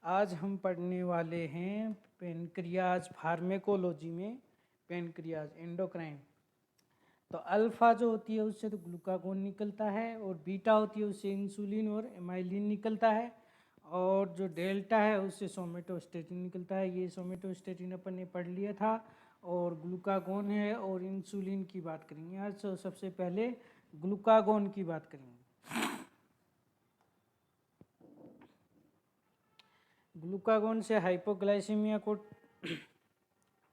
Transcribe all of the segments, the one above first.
आज हम पढ़ने वाले हैं पेनक्रियाज फार्मेकोलॉजी में पेनक्रियाज एंडोक्राइन। तो अल्फ़ा जो होती है उससे तो ग्लूकागोन निकलता है, और बीटा होती है उससे इंसुलिन और एमाइलिन निकलता है, और जो डेल्टा है उससे सोमेटोस्टेटिन निकलता है। ये सोमेटोस्टेटिन अपन ने पढ़ लिया था। और ग्लूकागोन है और इंसुलिन की बात करेंगे आज। तो सबसे पहले ग्लूकागोन की बात करेंगे। ग्लूकागोन से हाइपोग्लाइसीमिया को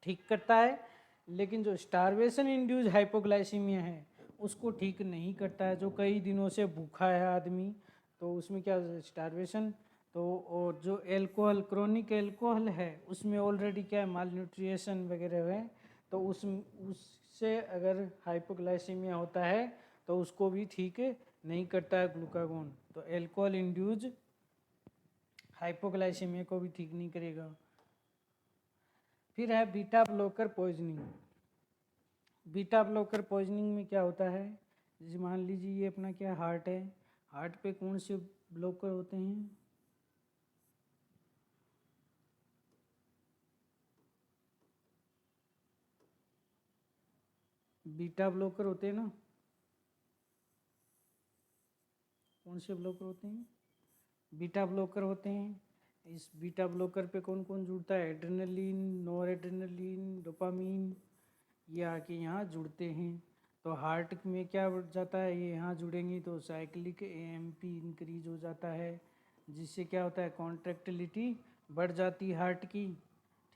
ठीक करता है, लेकिन जो स्टारवेशन इंड्यूस हाइपोग्लाइसीमिया है उसको ठीक नहीं करता है। जो कई दिनों से भूखा है आदमी, तो उसमें क्या स्टारवेशन, तो और जो एल्कोहल क्रोनिक एल्कोहल है उसमें ऑलरेडी क्या है माल न्यूट्रिएशन वगैरह है, तो उससे अगर हाइपोग्लाइसीमिया होता है तो उसको भी ठीक नहीं करता है ग्लूकागोन। तो एल्कोहल इंड्यूज हाइपोग्लाइसीमिया को भी ठीक नहीं करेगा। फिर है beta blocker poisoning. Beta blocker poisoning में क्या होता है, जैसे मान लीजिए ये अपना क्या हार्ट है, हार्ट पे कौन से ब्लॉकर होते हैं, बीटा ब्लॉकर होते हैं ना। कौन से ब्लॉकर होते हैं, बीटा ब्लॉकर होते हैं। इस बीटा ब्लॉकर पे कौन कौन जुड़ता है, एड्रेनलिन, नॉर एड्रेनलिन, डोपामीन, ये आके यहाँ जुड़ते हैं। तो हार्ट में क्या बढ़ जाता है, ये यहाँ जुड़ेंगे तो साइक्लिक एएमपी इंक्रीज हो जाता है, जिससे क्या होता है कॉन्ट्रैक्टिलिटी बढ़ जाती है हार्ट की।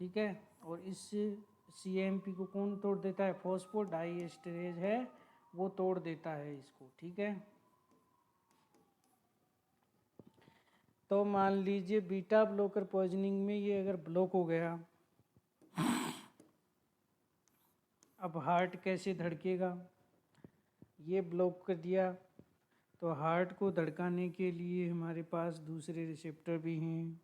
ठीक है। और इस सीएमपी को कौन तोड़ देता है, फॉस्फोडाइएस्टरेज है वो तोड़ देता है इसको। ठीक है। तो मान लीजिए बीटा ब्लॉकर पॉइजनिंग में ये अगर ब्लॉक हो गया, अब हार्ट कैसे धड़केगा, ये ब्लॉक कर दिया। तो हार्ट को धड़काने के लिए हमारे पास दूसरे रिसेप्टर भी हैं,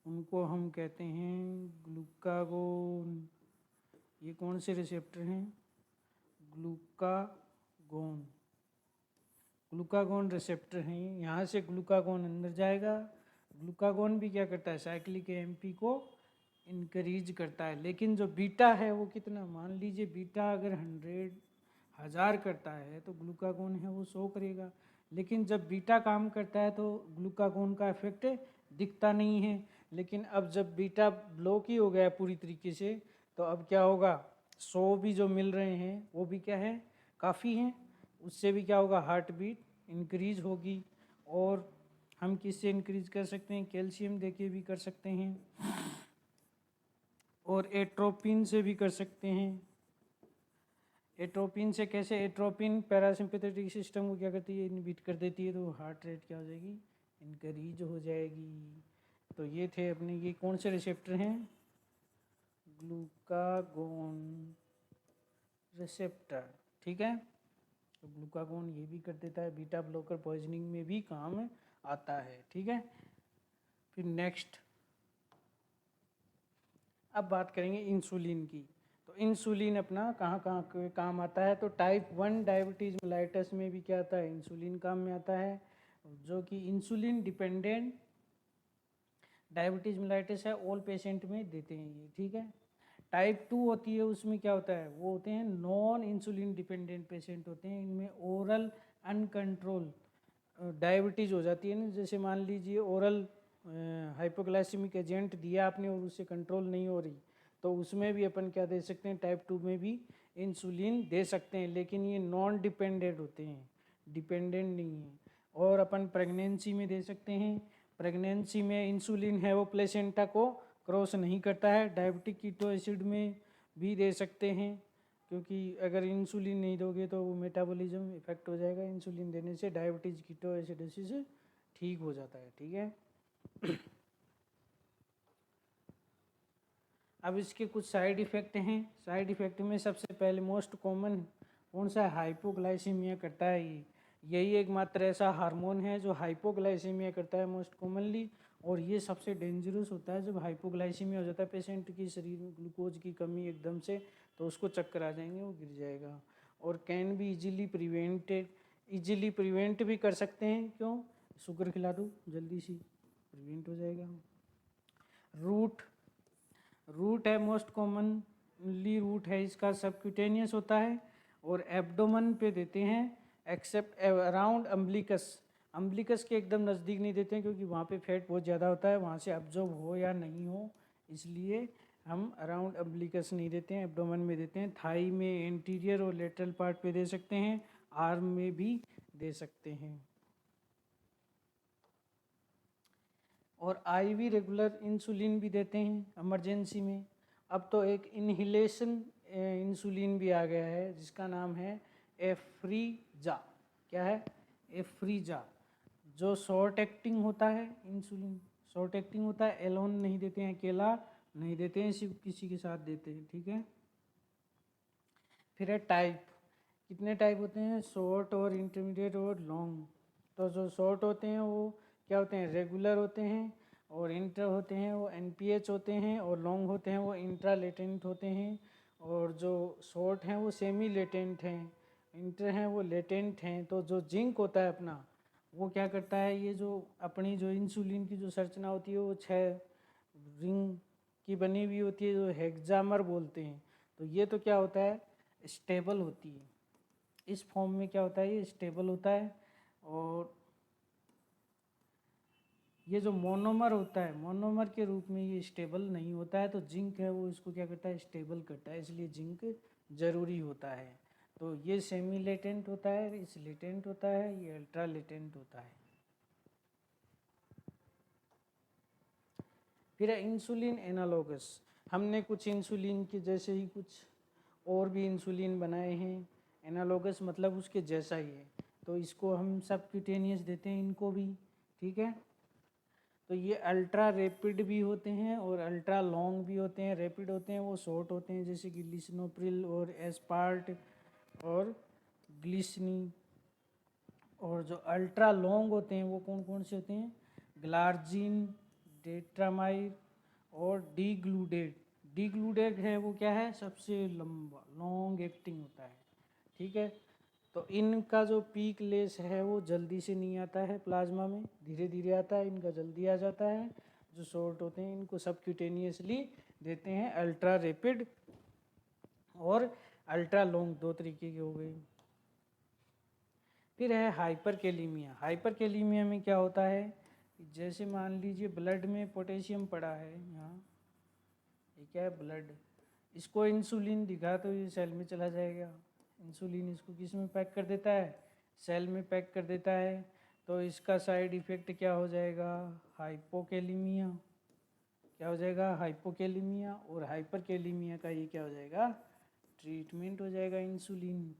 उनको हम कहते हैं ग्लूकागोन। ये कौन से रिसेप्टर हैं, ग्लूकागोन, ग्लूकागोन रिसेप्टर हैं। यहाँ से ग्लूकागोन अंदर जाएगा। ग्लूकागोन भी क्या करता है, साइक्लिक एएमपी को इनक्रीज करता है। लेकिन जो बीटा है वो कितना, मान लीजिए बीटा अगर 100,000 करता है तो ग्लूकागोन है वो 100 करेगा। लेकिन जब बीटा काम करता है तो ग्लूकागोन का इफेक्ट दिखता नहीं है। लेकिन अब जब बीटा ब्लॉक ही हो गया पूरी तरीके से, तो अब क्या होगा, 100 भी जो मिल रहे हैं वो भी क्या है, काफ़ी हैं। उससे भी क्या होगा, हार्ट बीट इंक्रीज होगी। और हम किससे इंक्रीज कर सकते हैं, कैल्शियम देके भी कर सकते हैं, और एट्रोपिन से भी कर सकते हैं। एट्रोपिन से कैसे, एट्रोपिन पैरासिम्पैथेटिक सिस्टम को क्या करती है, इनहिबिट कर देती है, तो हार्ट रेट क्या हो जाएगी, इंक्रीज हो जाएगी। तो ये थे अपने, ये कौन से रिसेप्टर हैं, ग्लूकागोन रिसेप्टर। ठीक है। तो ग्लूकागोन ये भी कर देता है, बीटा ब्लॉकर पॉइजनिंग में भी काम आता है। ठीक है। फिर नेक्स्ट अब बात करेंगे इंसुलिन की। तो इंसुलिन अपना कहाँ कहाँ काम आता है, तो टाइप 1 डायबिटीज़ मेलाइटस में भी क्या आता है, इंसुलिन काम में आता है, जो कि इंसुलिन डिपेंडेंट डायबिटीज़ मेलाइटिस है, ऑल पेशेंट में देते हैं ये। ठीक है। टाइप 2 होती है, उसमें क्या होता है, वो होते हैं नॉन इंसुलिन डिपेंडेंट पेशेंट होते हैं। इनमें ओरल अनकंट्रोल डायबिटीज़ हो जाती है ना, जैसे मान लीजिए ओरल हाइपोग्लाइसेमिक एजेंट दिया आपने और उससे कंट्रोल नहीं हो रही, तो उसमें भी अपन क्या दे सकते हैं, टाइप 2 में भी इंसुलिन दे सकते हैं। लेकिन ये नॉन डिपेंडेंट होते हैं, डिपेंडेंट नहीं है। और अपन प्रेगनेंसी में दे सकते हैं। प्रेगनेंसी में इंसुलिन है वो प्लेसेंटा को क्रॉस नहीं करता है। डायबिटिक कीटो एसिड में भी दे सकते हैं, क्योंकि अगर इंसुलिन नहीं दोगे तो वो मेटाबॉलिज्म इफेक्ट हो जाएगा। इंसुलिन देने से डायबिटीज़ कीटो एसिडोसिस ठीक हो जाता है। ठीक है। अब इसके कुछ साइड इफ़ेक्ट हैं। साइड इफ़ेक्ट में सबसे पहले मोस्ट कॉमन कौन सा, हाइपोग्लाइसीमिया करता है। ये यही एकमात्र ऐसा हार्मोन है जो हाइपोग्लाइसीमिया करता है मोस्ट कॉमनली। और ये सबसे डेंजरस होता है जब हाइपोग्लाइसीमिया हो जाता है पेशेंट की शरीर में ग्लूकोज की कमी एकदम से, तो उसको चक्कर आ जाएंगे, वो गिर जाएगा। और कैन भी इजीली प्रिवेंट भी कर सकते हैं। क्यों, शुगर खिला दो जल्दी सी, प्रिवेंट हो जाएगा। रूट, रूट है मोस्ट कॉमनली रूट है इसका सबक्यूटेनियस होता है और एब्डोमन पे देते हैं, एक्सेप्ट अराउंड अम्बलिकस, अम्बलिकस के एकदम नज़दीक नहीं देते हैं क्योंकि वहाँ पे फैट बहुत ज़्यादा होता है, वहाँ से अब्जॉर्ब हो या नहीं हो, इसलिए हम अराउंड अम्बलिकस नहीं देते हैं, एब्डोमन में देते हैं। थाई में एंटीरियर और लेटरल पार्ट पे दे सकते हैं, आर्म में भी दे सकते हैं। और आईवी रेगुलर इंसुलिन भी देते हैं इमरजेंसी में। अब तो एक इनहिलेशन इंसुलिन भी आ गया है जिसका नाम है एफ्रीजा। क्या है? एफ्रीजा, जो शॉर्ट एक्टिंग होता है इंसुलिन, शॉर्ट एक्टिंग होता है, एलोन नहीं देते हैं, अकेला नहीं देते हैं, सिर्फ किसी के साथ देते हैं, ठीक है। फिर है टाइप, कितने टाइप होते हैं? शॉर्ट और इंटरमीडिएट और लॉन्ग। तो जो शॉर्ट होते हैं वो क्या होते हैं? रेगुलर होते हैं, और इंटर होते हैं वो एनपीएच होते हैं, और लॉन्ग होते हैं वो इंट्रा लेटेंट होते हैं। और जो शॉर्ट हैं वो सेमी लेटेंट हैं, इंटर हैं वो लेटेंट हैं। तो जो जिंक होता है अपना, वो क्या करता है, ये जो अपनी जो इंसुलिन की जो संरचना होती है वो 6 रिंग की बनी हुई होती है, जो हेक्सामर बोलते हैं। तो ये तो क्या होता है? स्टेबल होती है, इस फॉर्म में क्या होता है, ये स्टेबल होता है। और ये जो मोनोमर होता है, मोनोमर के रूप में ये स्टेबल नहीं होता है, तो जिंक है वो इसको क्या करता है? स्टेबल करता है, इसलिए जिंक ज़रूरी होता है। तो ये सेमी लेटेंट होता है, इस लेटेंट होता है, ये अल्ट्रा लेटेंट होता है। फिर है इंसुलिन एनालोगस। हमने कुछ इंसुलिन के जैसे ही कुछ और भी इंसुलिन बनाए हैं, एनालोगस मतलब उसके जैसा ही है, तो इसको हम सबक्यूटेनियस देते हैं इनको भी, ठीक है। तो ये अल्ट्रा रैपिड भी होते हैं और अल्ट्रा लॉन्ग भी होते हैं। रैपिड होते हैं वो शॉर्ट होते हैं, जैसे कि लिसनोप्रिल और एस्पार्ट और ग्लिसनी। और जो अल्ट्रा लॉन्ग होते हैं वो कौन कौन से होते हैं? ग्लार्जिन, डेट्रामाइड और डीग्लूडेट। डीग्लूडेट है वो क्या है? सबसे लंबा लॉन्ग एक्टिंग होता है, ठीक है। तो इनका जो पीक लेस है वो जल्दी से नहीं आता है प्लाज्मा में, धीरे धीरे आता है, इनका जल्दी आ जाता है। जो शॉर्ट होते हैं इनको सबक्यूटेनियसली देते हैं, अल्ट्रा रैपिड और अल्ट्रा लॉन्ग, दो तरीके के हो गए। फिर है हाइपरकेलीमिया। हाइपरकेलीमिया में क्या होता है, जैसे मान लीजिए ब्लड में पोटेशियम पड़ा है यहाँ, ये क्या है? ब्लड। इसको इंसुलिन दिखा तो ये सेल में चला जाएगा, इंसुलिन इसको किस में पैक कर देता है? सेल में पैक कर देता है। तो इसका साइड इफ़ेक्ट क्या हो जाएगा? हाइपोकेलीमिया। क्या हो जाएगा? हाइपोकेलीमिया। और हाइपरकेलीमिया का ये क्या हो जाएगा? ट्रीटमेंट हो जाएगा, इंसुलिन,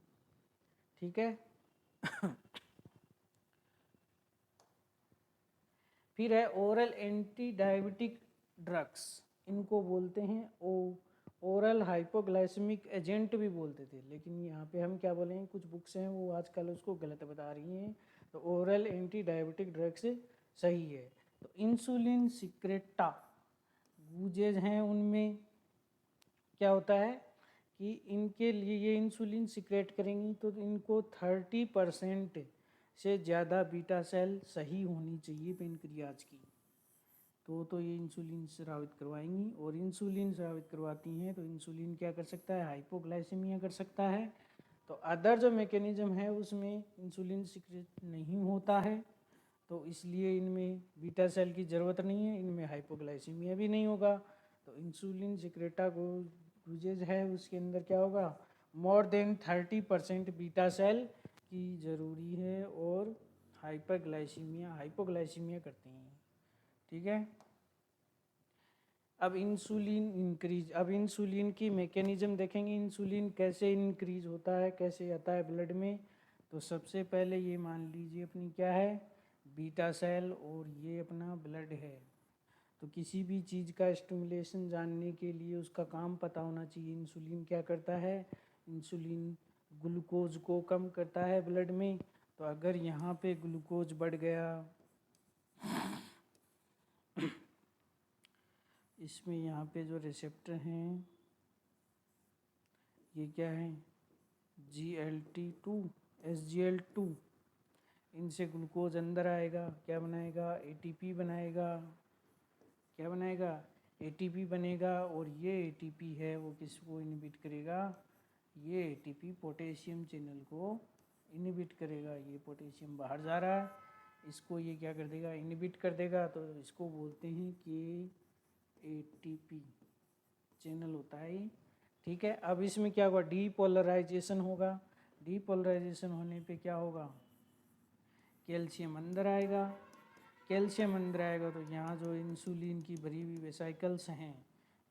ठीक है। फिर है ओरल एंटी डायबिटिक ड्रग्स, इनको बोलते हैं ओरल हाइपोग्लाइसेमिक एजेंट भी बोलते थे, लेकिन यहाँ पे हम क्या बोलेंगे, कुछ बुक्स हैं वो आजकल उसको गलत बता रही हैं। तो ओरल एंटी डायबिटिक ड्रग्स सही है। तो इंसुलिन सिक्रेटा गूजेज हैं, उनमें क्या होता है कि इनके लिए ये इंसुलिन सिक्रेट करेंगी तो इनको 30% से ज़्यादा बीटा सेल सही होनी चाहिए पेनक्रियाज की, तो ये इंसुलिन स्रावित करवाएंगी। और इंसुलिन स्रावित करवाती हैं तो इंसुलिन क्या कर सकता है? हाइपोग्लाइसेमिया कर सकता है। तो अदर जो मैकेनिज्म है उसमें इंसुलिन सिक्रेट नहीं होता है, तो इसलिए इनमें बीटा सेल की ज़रूरत नहीं है, इनमें हाइपोग्लाइसीमिया भी नहीं होगा। तो इंसुलिन सिक्रेटा गुजेज है उसके अंदर क्या होगा? मोर देन 30% बीटा सेल की ज़रूरी है, और हाइपोग्लाइसीमिया करती हैं, ठीक है। अब इंसुलिन इंक्रीज, अब इंसुलिन की मैकेनिज्म देखेंगे, इंसुलिन कैसे इंक्रीज होता है, कैसे आता है ब्लड में। तो सबसे पहले ये मान लीजिए अपनी क्या है? बीटा सेल, और ये अपना ब्लड है। तो किसी भी चीज़ का स्टिमुलेशन जानने के लिए उसका काम पता होना चाहिए। इंसुलिन क्या करता है? इंसुलिन ग्लूकोज को कम करता है ब्लड में। तो अगर यहाँ पे ग्लूकोज बढ़ गया, इसमें यहाँ पे जो रिसेप्टर हैं ये क्या है? GLT2, SGL2, इनसे ग्लूकोज अंदर आएगा, क्या बनाएगा, एटीपी बनाएगा, क्या बनाएगा, एटीपी बनेगा, और ये एटीपी है वो किसको इनहिबिट करेगा, ये एटीपी पोटेशियम चैनल को इनहिबिट करेगा। ये पोटेशियम बाहर जा रहा है, इसको ये क्या कर देगा, इनहिबिट कर देगा, तो इसको बोलते हैं कि एटीपी चैनल होता है ये, ठीक है। अब इसमें क्या होगा, डीपोलराइजेशन होगा। डीपोलराइजेशन होने पे क्या होगा, कैल्शियम अंदर आएगा, कैल्शियम अंदर आएगा तो यहाँ जो इंसुलिन की भरी हुई वेसाइकल्स हैं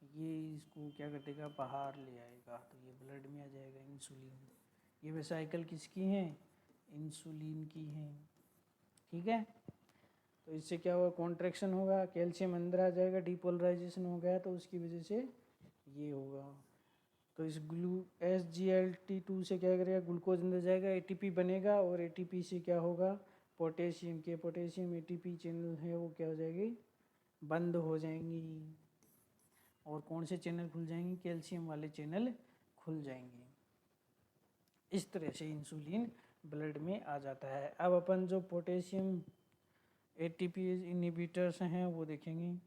ये इसको क्या कर देगा, बाहर ले आएगा, तो ये ब्लड में आ जाएगा इंसुलिन। ये वेसाइकल किसकी हैं, इंसुलिन की हैं, ठीक है। तो इससे क्या होगा, कॉन्ट्रैक्शन होगा, कैल्शियम अंदर आ जाएगा, डीपोलराइजेशन हो गया तो उसकी वजह से ये होगा। तो इस SGLT2 से क्या करेगा, ग्लूकोज अंदर जाएगा, एटीपी बनेगा, और एटीपी से क्या होगा, पोटेशियम एटीपी चैनल है वो क्या हो जाएगी, बंद हो जाएंगी, और कौन से चैनल खुल जाएंगे, कैल्शियम वाले चैनल खुल जाएंगे। इस तरह से इंसुलिन ब्लड में आ जाता है। अब अपन जो पोटेशियम एटीपी इनहिबिटर्स हैं वो देखेंगे।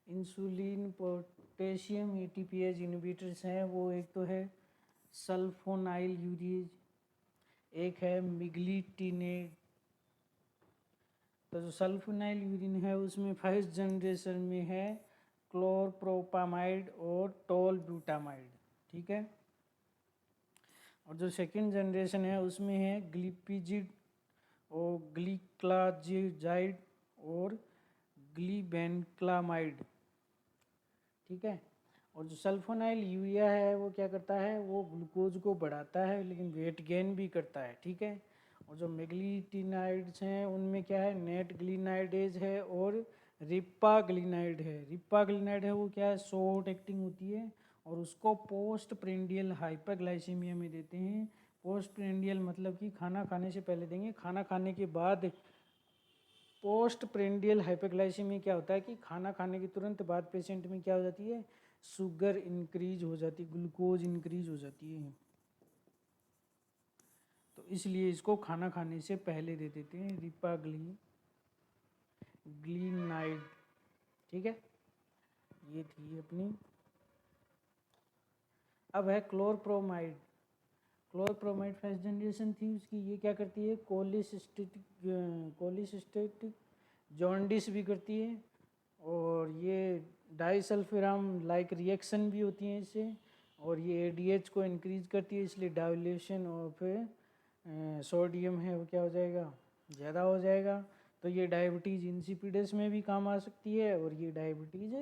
इंसुलिन पोटेशियम एटीपीएज इनहिबिटर्स हैं वो एक तो है सल्फोनाइल यूरेज, एक है मिगलिटिनेड। तो जो सल्फोनाइल यूरिन है उसमें फर्स्ट जनरेशन में है क्लोरप्रोपामाइड और टोलब्यूटामाइड, ठीक है। और जो सेकंड जनरेशन है उसमें है ग्लिपिजिड और ग्लिक्लाजिजाइड और ग्लीबेनक्लामाइड, ठीक है। और जो सल्फोनाइल यूरिया है वो क्या करता है, वो ग्लूकोज को बढ़ाता है लेकिन वेट गेन भी करता है, ठीक है। और जो मेग्लीटिनाइड्स हैं उनमें क्या है, नेट ग्लिनाइडेज है और रिप्पाग्लिनाइड है। रिप्पाग्लिनाइड है वो क्या है, शॉर्ट एक्टिंग होती है और उसको पोस्ट प्रेंडियल हाइपरग्लाइसीमिया में देते हैं। पोस्ट प्रेंडियल मतलब कि खाना खाने से पहले देंगे, खाना खाने के बाद। पोस्ट प्रेंडियल हाइपरग्लाइसीमिया क्या होता है कि खाना खाने के तुरंत बाद पेशेंट में क्या हो जाती है, शुगर इंक्रीज हो जाती है, ग्लूकोज इंक्रीज हो जाती है, तो इसलिए इसको खाना खाने से पहले दे देते हैं रिपाग्लिनाइड, ठीक है। ये थी अपनी। अब है क्लोरप्रोमाइड। क्लोरप्रोमाइड फर्स्ट जनरेशन थी उसकी, ये क्या करती है, कोलिसिस्टेटिक जॉन्डिस भी करती है, और ये डाइसल्फिराम लाइक रिएक्शन भी होती है इससे, और ये एडीएच को इंक्रीज करती है, इसलिए डाइल्यूशन ऑफ सोडियम है वो क्या हो जाएगा, ज़्यादा हो जाएगा। तो ये डायबिटीज़ इंसिपिडस में भी काम आ सकती है, और ये डायबिटीज़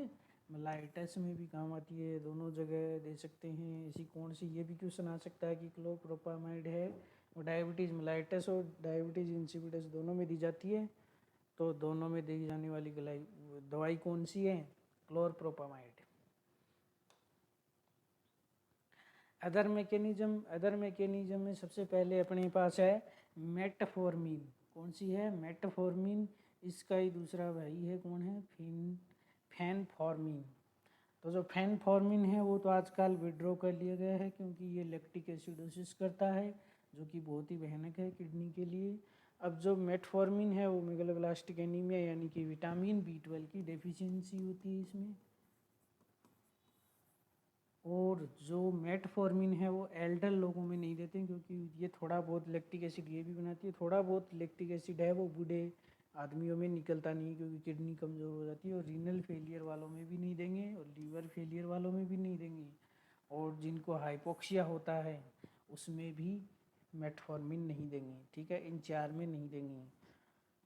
मेलाइटस में भी काम आती है, दोनों जगह दे सकते हैं। इसी कौन सी ये भी क्वेश्चन आ सकता है कि क्लोरप्रोपामाइड है वो डायबिटीज़ मेलाइटस और डायबिटीज़ इंसिपिडस दोनों में दी जाती है, तो दोनों में दी जाने वाली दवाई कौन सी है, क्लोरप्रोपामाइड। अदर मैकेनिज्म में सबसे पहले अपने पास है मेटफॉर्मिन। कौन सी है, मेटफॉर्मिन। इसका ही दूसरा भाई है, कौन है, फैनफॉर्मिन। तो जो फैनफॉर्मिन है वो तो आजकल विड्रॉ कर लिया गया है क्योंकि ये लैक्टिक एसिडोसिस करता है, जो कि बहुत ही भयानक है किडनी के लिए। अब जो मेटफॉर्मिन है वो मेगालोब्लास्टिक एनीमिया यानी कि विटामिन B12 की डेफिशिएंसी होती है इसमें। और जो मेटफॉर्मिन है वो एल्डर लोगों में नहीं देते हैं क्योंकि ये थोड़ा बहुत लैक्टिक एसिड ये भी बनाती है, थोड़ा बहुत लैक्टिक एसिड है वो बूढ़े आदमियों में निकलता नहीं है क्योंकि किडनी कमज़ोर हो जाती है, और रीनल फेलियर वालों में भी नहीं देंगे और लीवर फेलियर वालों में भी नहीं देंगे, और जिनको हाइपोक्सिया होता है उसमें भी मेटफॉर्मिन नहीं देंगे, ठीक है, इन चार में नहीं देंगे।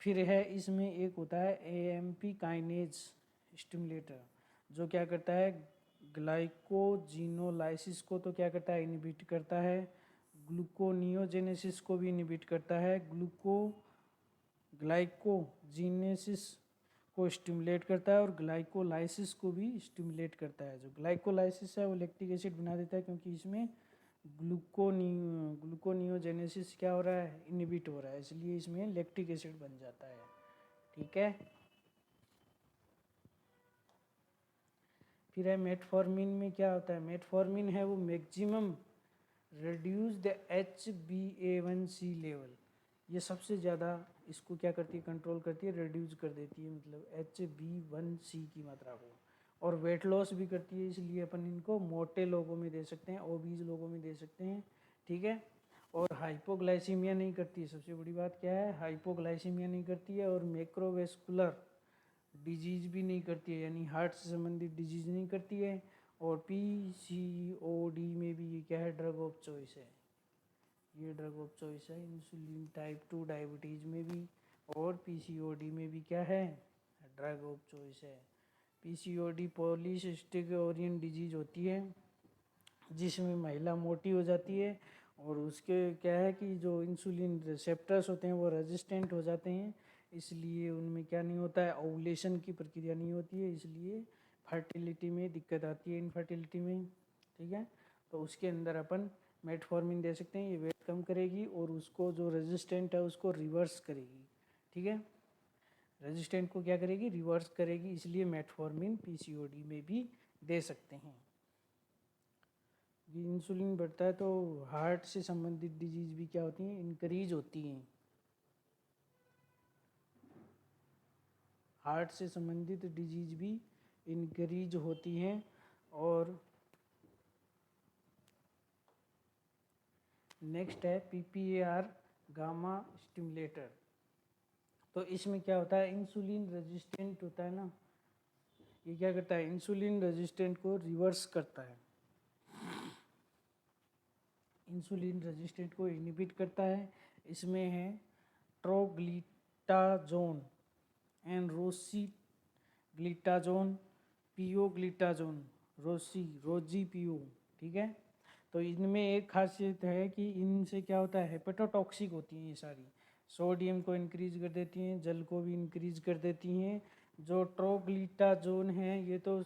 फिर है इसमें एक होता है AMP काइनेज स्टिमुलेटर, जो क्या करता है, ग्लाइकोजिनोलाइसिस को तो क्या करता है, इनहिबिट करता है, ग्लूकोनियोजेनेसिस को भी इनहिबिट करता है, ग्लाइकोजिनेसिस को स्टिमुलेट करता है, और ग्लाइकोलाइसिस को भी स्टिमुलेट करता है। जो ग्लाइकोलाइसिस है वो लैक्टिक एसिड बना देता है क्योंकि इसमें ग्लूकोनियोजेनेसिस क्या हो रहा है, इनहिबिट हो रहा है, इसलिए इसमें लैक्टिक एसिड बन जाता है, ठीक है। फिर है मेटफॉर्मिन में क्या होता है, मेटफॉर्मिन है वो maximum reduce the HbA1c level, ये सबसे ज़्यादा इसको क्या करती है, कंट्रोल करती है, रिड्यूस कर देती है, मतलब HbA1c की मात्रा को, और वेट लॉस भी करती है। इसलिए अपन इनको मोटे लोगों में दे सकते हैं, ओबीज लोगों में दे सकते हैं, ठीक है। और हाइपोग्लाइसीमिया नहीं करती है, सबसे बड़ी बात क्या है, हाइपोग्लाइसीमिया नहीं करती है, और मैक्रोवेस्कुलर डिजीज भी नहीं करती है, यानी हार्ट से संबंधित डिजीज नहीं करती है। और PCOD में भी ये क्या है, ड्रग ऑफ चॉइस है, ये ड्रग ऑफ चॉइस है। इंसुलिन टाइप 2 डायबिटीज़ में भी और PCOD में भी क्या है, ड्रग ऑफ चॉइस है। PCOD पॉलीसिस्टिक ओरियन डिजीज होती है, जिसमें महिला मोटी हो जाती है, और उसके क्या है कि जो इंसुलिन रिसेप्टर्स होते हैं वो रेजिस्टेंट हो जाते हैं, इसलिए उनमें क्या नहीं होता है, ओवुलेशन की प्रक्रिया नहीं होती है, इसलिए फर्टिलिटी में दिक्कत आती है, इनफर्टिलिटी में, ठीक है। तो उसके अंदर अपन मेटफॉर्मिन दे सकते हैं, ये वेट कम करेगी और उसको जो रेजिस्टेंट है उसको रिवर्स करेगी, ठीक है। रेजिस्टेंट को क्या करेगी, रिवर्स करेगी, इसलिए मेटफॉर्मिन PCOD में भी दे सकते हैं। ये इंसुलिन बढ़ता है तो हार्ट से संबंधित डिजीज भी क्या होती हैं, इंक्रीज होती हैं, हार्ट से संबंधित डिजीज भी इंक्रीज होती हैं। और नेक्स्ट है PPAR गामा स्टिमुलेटर। तो इसमें क्या होता है, इंसुलिन रेजिस्टेंट होता है ना, ये क्या करता है, इंसुलिन रेजिस्टेंट को रिवर्स करता है, इंसुलिन रेजिस्टेंट को इनहिबिट करता है। इसमें है ट्रोग्लिटाजोन एंड रोसीग्लिटाजोन, पियोग्लिटाजोन, रोजी पियो, ठीक है। तो इनमें एक खासियत है कि इनसे क्या होता है, हेपेटोटॉक्सिक होती हैं ये सारी, सोडियम को इंक्रीज कर देती हैं, जल को भी इंक्रीज कर देती हैं। जो ट्रोग्लिटाजोन है ये तो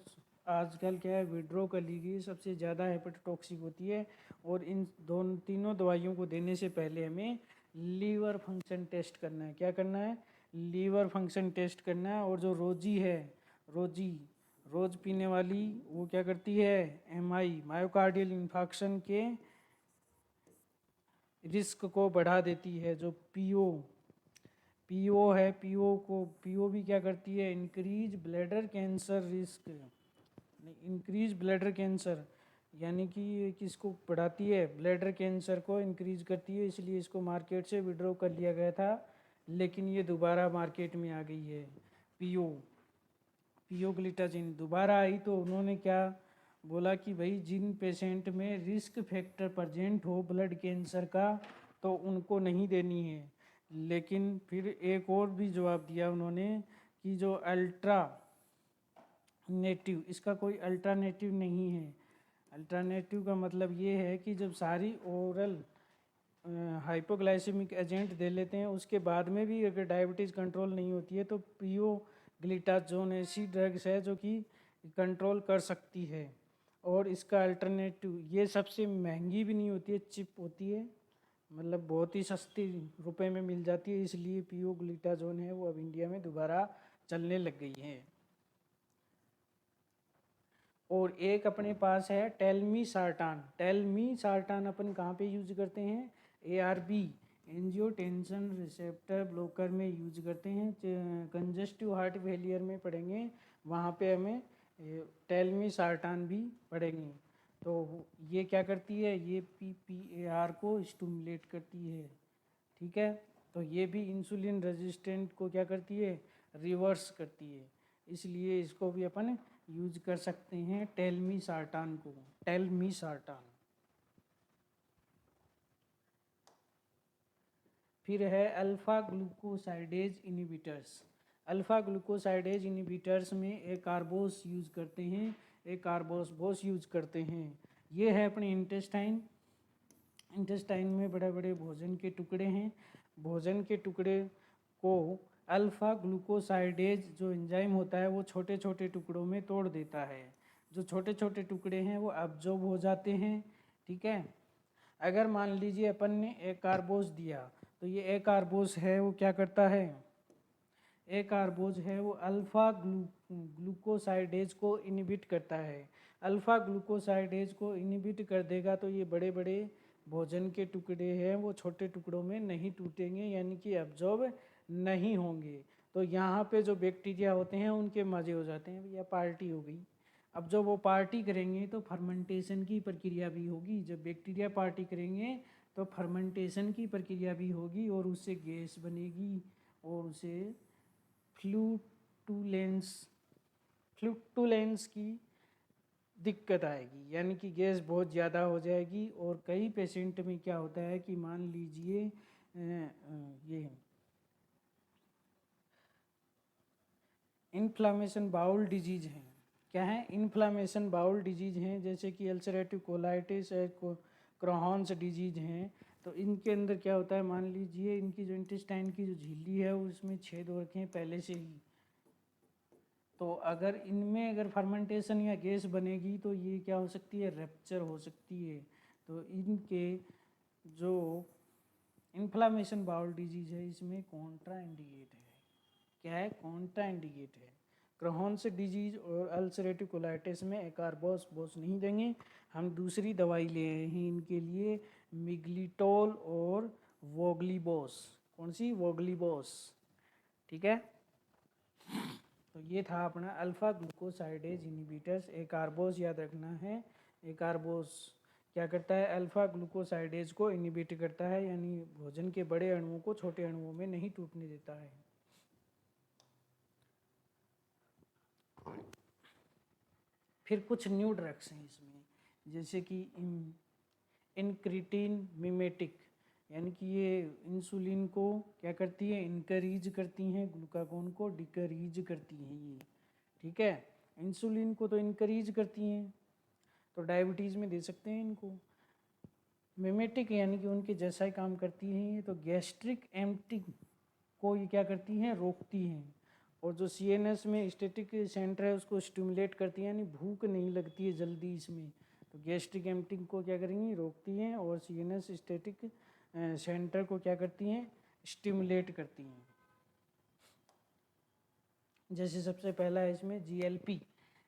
आजकल क्या है, विड्रो कर ली गई, सबसे ज़्यादा हेपेटोटॉक्सिक होती है। और इन दोनों तीनों दवाइयों को देने से पहले हमें लीवर फंक्शन टेस्ट करना है, क्या करना है, लीवर फंक्शन टेस्ट करना है। और जो रोजी है, रोज पीने वाली, वो क्या करती है, MI मायोकार्डियल इन्फाक्शन के रिस्क को बढ़ा देती है। जो पीओ है, पीओ भी क्या करती है, increase bladder cancer risk, increase bladder cancer, यानी कि ये किसको बढ़ाती है, ब्लैडर कैंसर को इंक्रीज करती है, इसलिए इसको मार्केट से विड्रॉ कर लिया गया था, लेकिन ये दोबारा मार्केट में आ गई है। पियोग्लिटाजिन दोबारा आई तो उन्होंने क्या बोला कि भाई जिन पेशेंट में रिस्क फैक्टर प्रेजेंट हो ब्लड कैंसर का तो उनको नहीं देनी है। लेकिन फिर एक और भी जवाब दिया उन्होंने कि जो अल्टरनेटिव, इसका कोई अल्टरनेटिव नहीं है। अल्टरनेटिव का मतलब ये है कि जब सारी ओरल हाइपोग्लाइसेमिक एजेंट दे लेते हैं, उसके बाद में भी अगर डायबिटीज़ कंट्रोल नहीं होती है तो पियोग्लिटाजोन ऐसी ड्रग्स है जो कि कंट्रोल कर सकती है। और इसका अल्टरनेटिव, ये सबसे महंगी भी नहीं होती है, चिप होती है, मतलब बहुत ही सस्ती रुपए में मिल जाती है, इसलिए पियोग्लिटाजोन है वो अब इंडिया में दोबारा चलने लग गई है। और एक अपने पास है टेलमी सार्टान अपन कहाँ पे यूज करते हैं, ARB एंजियोटेंशन रिसेप्टर ब्लॉकर में यूज करते हैं। कंजेस्टिव हार्ट फेलियर में पढ़ेंगे, वहाँ पे हमें टेलमी सार्टान भी पढ़ेंगे। तो ये क्या करती है, ये PPAR को स्टिमुलेट करती है, ठीक है। तो ये भी इंसुलिन रेजिस्टेंट को क्या करती है, रिवर्स करती है, इसलिए इसको भी अपन यूज कर सकते हैं, टेलमी सार्टान। फिर है alpha glucosidase inhibitors. Alpha glucosidase inhibitors में एक कार्बोस यूज करते हैं, एक कार्बोस यूज करते हैं। ये है अपने इंटेस्टाइन में बड़े बड़े भोजन के टुकड़े हैं, भोजन के टुकड़े को अल्फा ग्लूकोसाइडेज जो एंजाइम होता है वो छोटे छोटे टुकड़ों में तोड़ देता है। जो छोटे छोटे टुकड़े हैं वो एब्जॉर्ब हो जाते हैं, ठीक है। अगर मान लीजिए अपन ने एक कार्बोस दिया तो ये एक कार्बोस है वो क्या करता है, एक कार्बोज है वो अल्फा ग्लूकोसाइडेज को इनिबिट करता है। अल्फा ग्लूकोसाइडेज को इनिबिट कर देगा तो ये बड़े बड़े भोजन के टुकड़े हैं वो छोटे टुकड़ों में नहीं टूटेंगे, यानी कि एब्जॉर्ब नहीं होंगे। तो यहाँ पे जो बैक्टीरिया होते हैं उनके मज़े हो जाते हैं, भैया पार्टी हो गई। अब जब वो पार्टी करेंगे तो फर्मेंटेशन की प्रक्रिया भी होगी। जब बैक्टीरिया पार्टी करेंगे तो फर्मेंटेशन की प्रक्रिया भी होगी और उससे गैस बनेगी और उसे फ्लूटुलेंस की दिक्कत आएगी, यानी कि गैस बहुत ज़्यादा हो जाएगी। और कई पेशेंट में क्या होता है कि मान लीजिए ये इन्फ्लामेशन बाउल डिजीज हैं। क्या है? इन्फ्लामेशन बाउल डिजीज हैं, जैसे कि अल्सरेटिव कोलाइटिस है, क्रोहन्स डिजीज हैं। तो इनके अंदर क्या होता है, मान लीजिए इनकी जो इंटेस्टाइन की जो झिल्ली है उसमें छेद हो रखे हैं पहले से ही। तो अगर इनमें अगर फर्मेंटेशन या गैस बनेगी तो ये क्या हो सकती है, रप्चर हो सकती है। तो इनके जो इन्फ्लामेशन बाउल डिजीज है इसमें कॉन्ट्रा इंडिकेट है। क्या है? कॉन्ट्रा इंडिकेट है। क्रोहन्स डिजीज और अल्सरेटिव कोलाइटिस में एकार्बोस बोस नहीं देंगे, हम दूसरी दवाई ले रहे हैं इनके लिए, मिग्लिटोल और वोग्लीबोस। कौन सी? वोग्लीबोस। ठीक है। तो ये था अपना अल्फा ग्लूकोसाइडेज इनहिबिटर्स। एकार्बोस याद रखना है। एकार्बोस क्या करता है? अल्फा ग्लूकोसाइडेज को इनहिबिट करता है, यानी भोजन के बड़े अणुओं को छोटे अणुओं में नहीं टूटने देता है। फिर कुछ न्यू ड्रग्स हैं इसमें, जैसे कि इनक्रीटिन मिमेटिक, यानी कि ये इंसुलिन को क्या करती है? इनकरीज करती हैं, ग्लूकागोन को डिकरीज करती हैं ये। ठीक है। इंसुलिन को तो इनकरीज करती हैं, तो डायबिटीज़ में दे सकते हैं इनको। मिमेटिक यानी कि उनके जैसा ही काम करती हैं ये। तो गैस्ट्रिक एम्पटिंग को ये क्या करती हैं? रोकती हैं। और जो सीएनएस में स्टैटिक सेंटर है उसको स्टिमुलेट करती है, यानी भूख नहीं लगती है जल्दी इसमें। तो गैस्ट्रिक एम्पटिंग को क्या करेंगी? रोकती हैं। और सीएनएस स्टैटिक सेंटर को क्या करती हैं? स्टिमुलेट करती हैं। जैसे सबसे पहला है इसमें जीएलपी।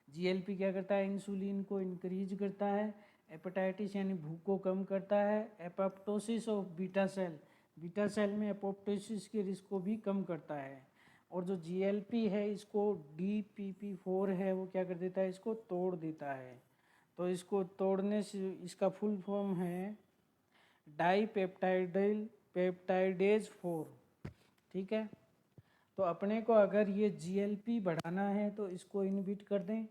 जीएलपी क्या करता है? इंसुलिन को इंक्रीज करता है। हेपेटाइटिस यानी भूख को कम करता है। Apoptosis of beta cell, beta cell में एपोप्टोसिस के रिस्क को भी कम करता है। और जो जीएलपी है इसको DPP4 है वो क्या कर देता है? इसको तोड़ देता है। तो इसको तोड़ने से इसका फुल फॉर्म है डाईपेप्टाइडिल पेप्टाइडेज 4। ठीक है। तो अपने को अगर ये जीएलपी बढ़ाना है तो इसको इनहिबिट कर दें।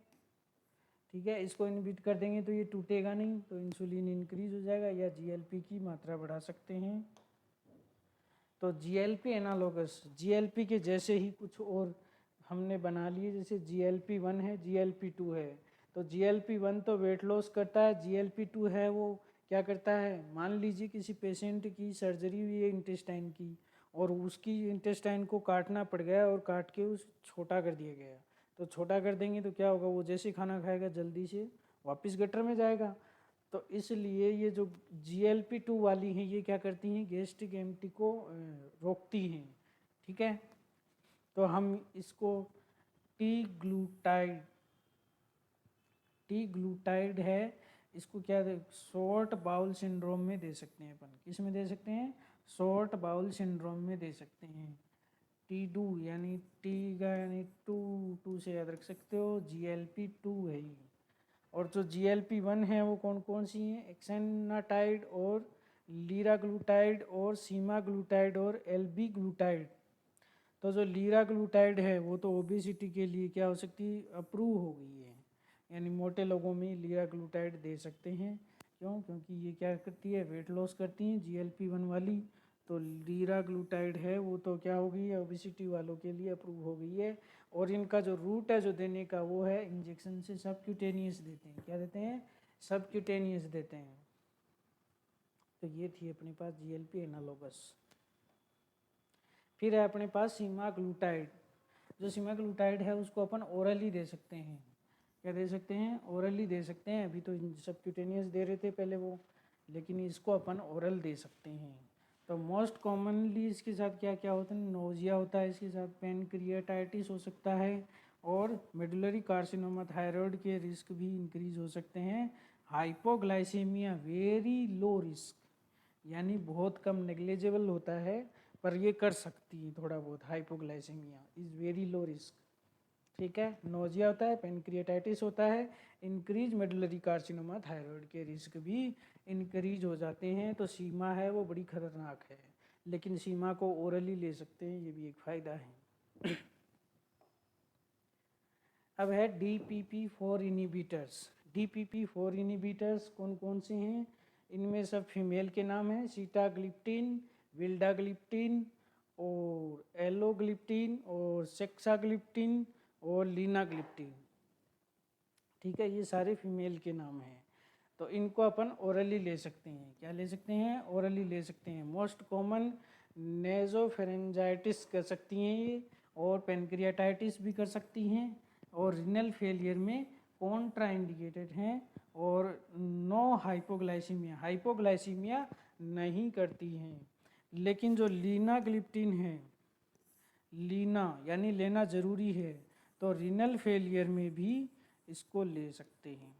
ठीक है। इसको इनहिबिट कर देंगे तो ये टूटेगा नहीं, तो इंसुलिन इंक्रीज हो जाएगा, या जीएलपी की मात्रा बढ़ा सकते हैं। तो जीएलपी एनालोगस, जीएलपी के जैसे ही कुछ और हमने बना लिए, जैसे GLP-1 है, GLP-2 है। तो GLP-1 तो वेट लॉस करता है, GLP-2 है वो क्या करता है? मान लीजिए किसी पेशेंट की सर्जरी हुई है इंटेस्टाइन की, और उसकी इंटेस्टाइन को काटना पड़ गया और काट के उस छोटा कर दिया गया। तो छोटा कर देंगे तो क्या होगा? वो जैसे खाना खाएगा जल्दी से वापस गटर में जाएगा। तो इसलिए ये जो GLP-2 वाली हैं ये क्या करती हैं? गैस्ट्रिक एम्पटी को रोकती हैं। ठीक है। तो हम इसको टी ग्लूटाइड है, इसको क्या शॉर्ट बाउल सिंड्रोम में दे सकते हैं अपन। किस में दे सकते हैं? शॉर्ट बाउल सिंड्रोम में दे सकते हैं। T2 यानी टी का यानी टू से याद रख सकते हो, GLP-2 है ये। और जो GLP-1 है वो कौन कौन सी हैं? एक्सेनाटाइड और लीराग्लूटाइड और सीमाग्लूटाइड और LB-ग्लूटाइड। तो जो लीराग्लूटाइड है वो तो ओबेसिटी के लिए क्या हो सकती है? अप्रूव हो गई है, यानी मोटे लोगों में लीराग्लूटाइड दे सकते हैं। क्यों? क्योंकि ये क्या करती है? वेट लॉस करती हैं GLP-1 वाली। तो लीराग्लूटाइड है वो तो क्या हो गई है? ओबेसिटी वालों के लिए अप्रूव हो गई है। और इनका जो रूट है जो देने का वो है इंजेक्शन से, सबक्यूटेनियस देते हैं। क्या देते हैं? सबक्यूटेनियस देते हैं। तो ये थी अपने पास GLP एनालोगस। फिर है अपने पास सीमाग्लूटाइड। जो सीमाग्लूटाइड है उसको अपन ओरली दे सकते हैं। क्या दे सकते हैं? ओरली दे सकते हैं। अभी तो सबक्यूटेनियस दे रहे थे पहले वो, लेकिन इसको अपन ओरल दे सकते हैं। तो मोस्ट कॉमनली इसके साथ क्या क्या होता है? नोजिया होता है, इसके साथ पैनक्रियाटाइटिस हो सकता है, और मेडुलरी कार्सिनोमा, थायराइड के रिस्क भी इंक्रीज हो सकते हैं। हाइपोग्लाइसेमिया वेरी लो रिस्क, यानी बहुत कम नेग्लिजिबल होता है, पर ये कर सकती है थोड़ा बहुत। Hypoglycaemia is very low risk, ठीक है। नोजिया होता है, पेनक्रिएटाइटिस होता है, इंक्रीज मेडुलरी कार्सिनोमा, थायराइड के रिस्क भी इंक्रीज हो जाते हैं। तो सीमा है वो बड़ी खतरनाक है, लेकिन सीमा को ओरली ले सकते हैं, ये भी एक फ़ायदा है। अब है DPP4 इनिबिटर्स। DPP4 इनिबिटर्स कौन कौन से हैं? इनमें सब फीमेल के नाम हैं, सीटाग्लिप्टिन, विल्डाग्लिप्टिन और एलोग्लिप्टिन और सेक्साग्लिप्टिन और लीनाग्लिप्टिन, ठीक है। ये सारे फीमेल के नाम हैं। तो इनको अपन ओरली ले सकते हैं। क्या ले सकते हैं? ओरली ले सकते हैं। मोस्ट कॉमन नेजोफेरेंजाइटिस कर सकती हैं ये, और पेनक्रियाटाइटिस भी कर सकती हैं, और रिनल फेलियर में कॉन्ट्राइंडिकेटेड हैं, और नो हाइपोग्लाइसीमिया, हाइपोग्लाइसीमिया नहीं करती हैं। लेकिन जो लीनाग्लिप्टिन है, लीना यानी लेना ज़रूरी है, तो रिनल फेलियर में भी इसको ले सकते हैं।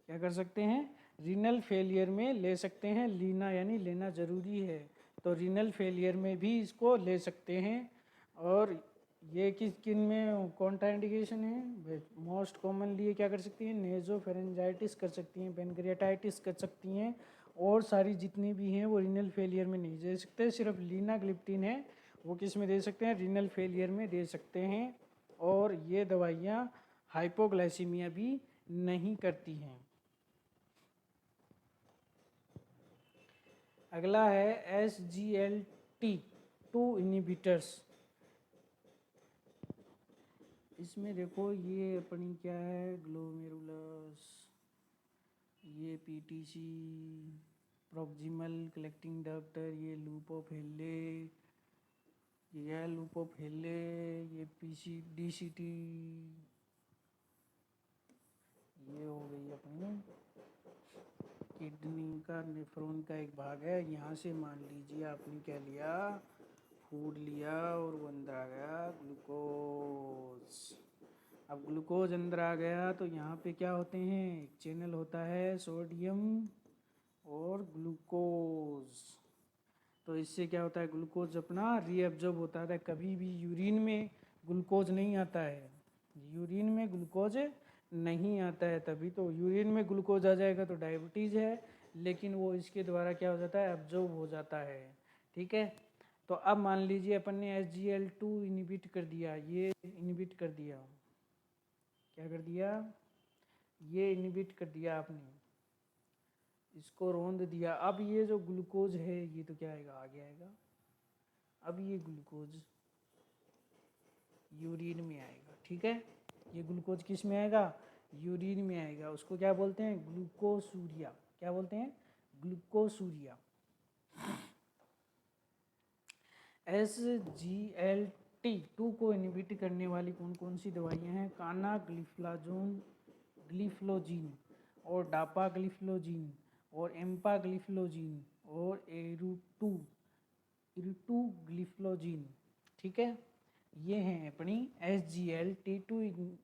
क्या कर सकते हैं? रीनल फेलियर में ले सकते हैं। लीना यानी लेना ज़रूरी है, तो रीनल फेलियर में भी इसको ले सकते हैं। और ये किस किन में कॉन्ट्राइंडिकेशन है? मोस्ट कॉमनली ये क्या कर सकती हैं? नेजोफेरेंजाइटिस कर सकती हैं, पेनक्रियाटाइटिस कर सकती हैं, और सारी जितनी भी हैं वो रीनल फेलियर में नहीं दे सकते। सिर्फ लीनाग्लिप्टिन है वो किस में दे सकते हैं? रीनल फेलियर में दे सकते हैं। और ये दवाइयाँ हाइपोग्लाइसीमिया भी नहीं करती हैं। अगला है SGLT2 इनिबिटर्स। इसमें देखो ये अपनी क्या है, ग्लोमेरुलस, ये PTC, प्रॉक्सिमल कलेक्टिंग डक्टर, ये लूपोफिले, ये लूपोफिले, ये DCT, ये हो गई अपनी किडनी का, नेफ्रॉन का एक भाग है। यहाँ से मान लीजिए आपने क्या लिया, फूड लिया, और वो अंदर आ गया ग्लूकोज। अब ग्लूकोज अंदर आ गया तो यहाँ पे क्या होते हैं? एक चैनल होता है सोडियम और ग्लूकोज। तो इससे क्या होता है? ग्लूकोज अपना रीअब्जॉर्ब होता है। कभी भी यूरिन में ग्लूकोज नहीं आता है, यूरिन में ग्लूकोज नहीं आता है। तभी तो यूरिन में ग्लूकोज आ जाएगा तो डायबिटीज़ है, लेकिन वो इसके द्वारा क्या हो जाता है? एब्जॉर्ब हो जाता है, ठीक है। तो अब मान लीजिए अपन ने SGL2 इनिबिट कर दिया, ये इनिबिट कर दिया, क्या कर दिया? ये इनिबिट कर दिया आपने, इसको रोंद दिया। अब ये जो ग्लूकोज है ये तो क्या आएगा? आगे आएगा। अब ये ग्लूकोज यूरिन में आएगा, ठीक है। ये ग्लूकोज किस में आएगा? यूरिन में आएगा। उसको क्या बोलते हैं? ग्लूकोसूरिया। क्या बोलते हैं? ग्लूकोसूरिया। SGLT2 को इनिबिट करने वाली कौन कौन सी दवाइयाँ हैं? कानाग्लिफ्लाजोन, ग्लिफ्लोजीन, और डापाग्लिफ्लोजीन, और एम्पाग्लिफ्लोजीन, और इरुटूग्लिफ्लोजीन, ठीक है। ये हैं अपनी SGLT2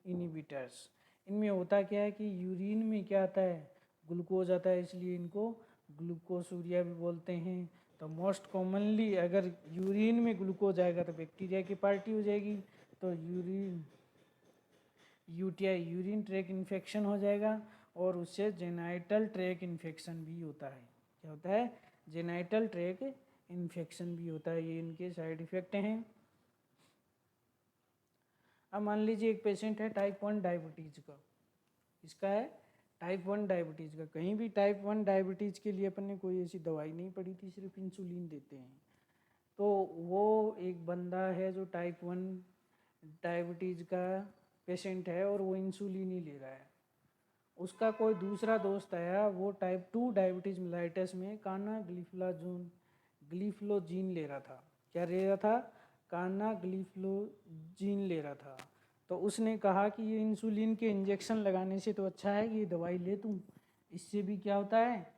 इनिबिटर्स। इनमें होता क्या है कि यूरिन में क्या आता है? ग्लूकोज आता है, इसलिए इनको ग्लूकोसूरिया भी बोलते हैं। तो मोस्ट कॉमनली अगर यूरिन में ग्लूकोज आएगा तो बैक्टीरिया की पार्टी हो जाएगी, तो UTI, यूरिन ट्रैक इन्फेक्शन हो जाएगा, और उससे जेनाइटल ट्रैक इन्फेक्शन भी होता है। क्या होता है? जेनाइटल ट्रैक इन्फेक्शन भी होता है। ये इनके साइड इफ़ेक्ट हैं। अब मान लीजिए एक पेशेंट है टाइप 1 डायबिटीज़ का, इसका है टाइप 1 डायबिटीज़ का। कहीं भी टाइप 1 डायबिटीज़ के लिए अपन ने कोई ऐसी दवाई नहीं पड़ी थी, सिर्फ इंसुलिन देते हैं। तो वो एक बंदा है जो टाइप 1 डायबिटीज़ का पेशेंट है, और वो इंसुलिन ही ले रहा है। उसका कोई दूसरा दोस्त आया, वो टाइप 2 डायबिटीज़ मेलाइटस में ग्लिफ्लोजीन ले रहा था। क्या ले रहा था? ग्लिफ्लोजीन ले रहा था। तो उसने कहा कि ये इंसुलिन के इंजेक्शन लगाने से तो अच्छा है कि ये दवाई ले तूं, इससे भी क्या होता है?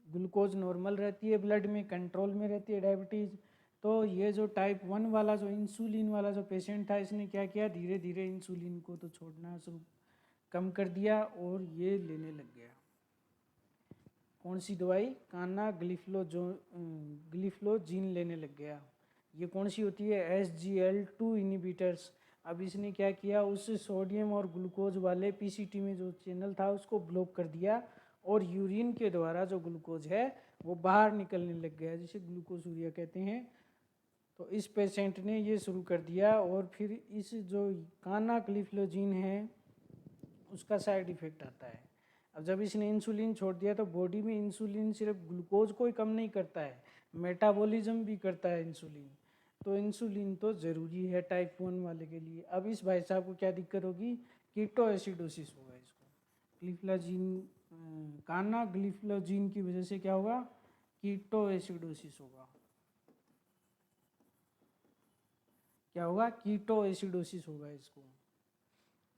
ग्लूकोज नॉर्मल रहती है, ब्लड में कंट्रोल में रहती है डायबिटीज़। तो ये जो टाइप 1 वाला जो इंसुलिन वाला जो पेशेंट था, इसने क्या किया? धीरे धीरे इंसुलिन को तो छोड़ना शुरू कम कर दिया, और ये लेने लग गया। कौन सी दवाई, काना ग्लिफ्लोजीन लेने लग गया। ये कौन सी होती है, SGL2 इनिबिटर्स। अब इसने क्या किया, उस सोडियम और ग्लूकोज वाले PCT में जो चैनल था उसको ब्लॉक कर दिया और यूरिन के द्वारा जो ग्लूकोज है वो बाहर निकलने लग गया, जिसे ग्लूकोसूरिया कहते हैं। तो इस पेशेंट ने ये शुरू कर दिया और फिर इस जो काना ग्लिफ्लोजीन है उसका साइड इफेक्ट आता है। अब जब इसने इंसुलिन छोड़ दिया तो बॉडी में इंसुलिन सिर्फ ग्लूकोज को ही कम नहीं करता है, मेटाबॉलिज्म भी करता है इंसुलिन। तो इंसुलिन तो ज़रूरी है टाइप 1 वाले के लिए। अब इस भाई साहब को क्या दिक्कत होगी, कीटो एसिडोसिस होगा इसको। ग्लिफ्लोजीन काना ग्लिफ्लोजीन की वजह से क्या होगा, कीटो एसिडोसिस होगा। क्या होगा, कीटो एसिडोसिस होगा इसको।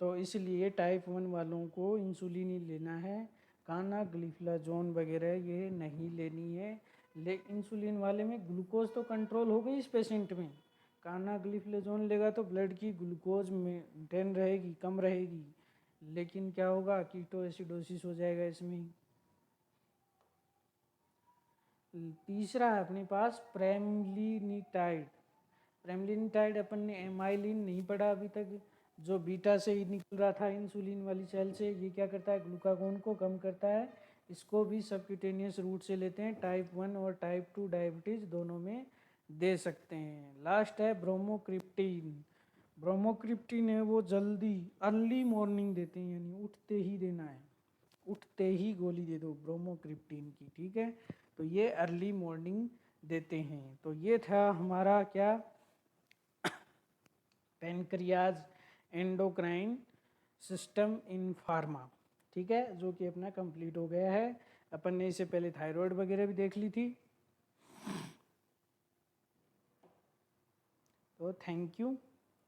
तो इसलिए टाइप 1 वालों को इंसुलिन ही लेना है, काना ग्लिफ्लाजोन वगैरह ये नहीं लेनी है। लेकिन इंसुलिन वाले में ग्लूकोज तो कंट्रोल हो गई इस पेशेंट में, काना ग्लिफ्लाजोन लेगा तो ब्लड की ग्लूकोज मेंटेन रहेगी, कम रहेगी, लेकिन क्या होगा, कीटो एसिडोसिस हो जाएगा इसमें। तीसरा है अपने पास प्रेमलिनिटाइड। प्रेमलिनिटाइड अपन ने एमाइलिन नहीं पढ़ा अभी तक, जो बीटा से ही निकल रहा था इंसुलिन वाली सेल से। ये क्या करता है, ग्लूकागोन को कम करता है। इसको भी सबक्यूटेनियस रूट से लेते हैं, टाइप 1 और टाइप 2 डायबिटीज़ दोनों में दे सकते हैं। लास्ट है ब्रोमोक्रिप्टीन। ब्रोमोक्रिप्टीन है वो जल्दी अर्ली मॉर्निंग देते हैं, यानी उठते ही देना है, उठते ही गोली दे दो ब्रोमोक्रिप्टीन की, ठीक है। तो ये अर्ली मॉर्निंग देते हैं। तो ये था हमारा क्या, pancreas endocrine system in pharma, ठीक है, जो कि अपना कंप्लीट हो गया है। अपन ने इससे पहले थायराइड वगैरह भी देख ली थी। तो थैंक यू।